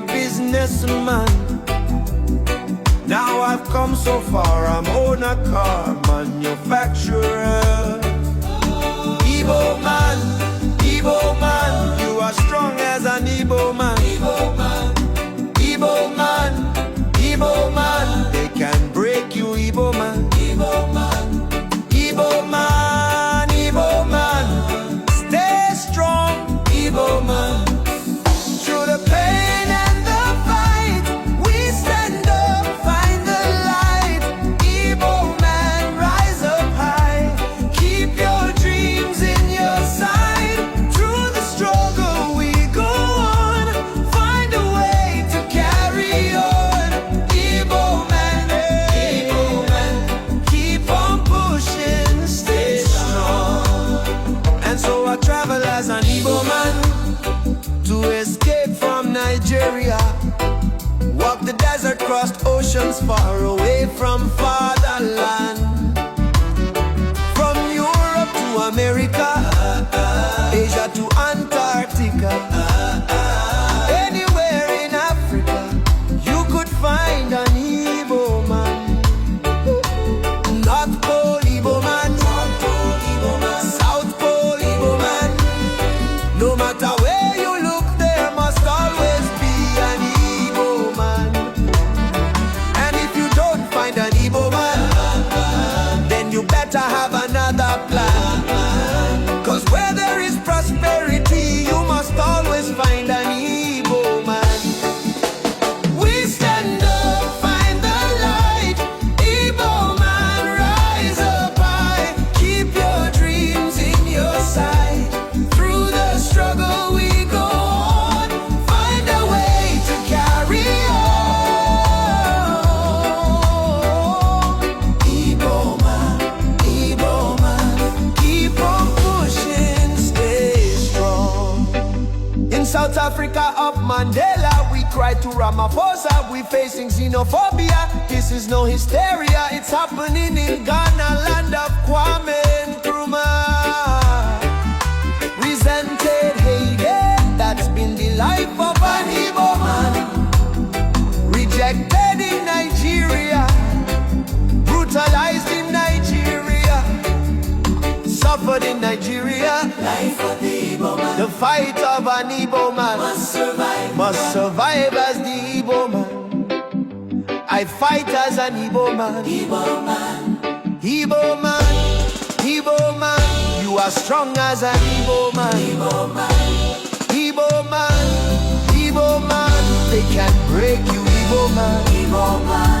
businessman. Now I've come so far, I'm own a car manufacturer. Igbo man, you are strong as an Igbo man. Igbo man, they can break you, Igbo man. Igbo man, stay strong, Igbo man. Through the pain and the fight, we stand up, find the light. Igbo man, rise up high. Keep your dreams in your sight. Through the struggle we go on, find a way to carry on. Igbo man, keep on pushing, stay strong. And so I travel as an Igbo man to escape from Nigeria. Walk the desert, crossed oceans far away from fatherland. From Europe to America, Asia to Antarctica. Anywhere in Africa, you could find an Igbo man. North Pole Igbo man, South Pole Igbo man. No matter where you look, there must always be an Igbo man. And if you don't find an Igbo man, then you better have another plan. 'Cause where there is prosperity, you must always find an Igbo man. We stand up, find the light. Igbo man, rise up high. Keep your dreams in your sight. Through the struggle we go on, find a way to carry on. Igbo man, keep on pushing, stay strong. In South Africa of Mandela, we cry to Ramaphosa, we facing xenophobia. This is no hysteria, it's happening in Ghana, land of Kwame Nkrumah. Resented, hated, that's been the life of an Igbo man. Rejected in Nigeria, brutalized in Nigeria, suffered in Nigeria. Life of the Igbo man The fight of an Igbo man must survive. as the Igbo man. I fight as an Igbo man. Igbo man, Igbo man, you are strong as an Igbo man. Igbo man, Igbo man, they can break you, Igbo man. Igbo man.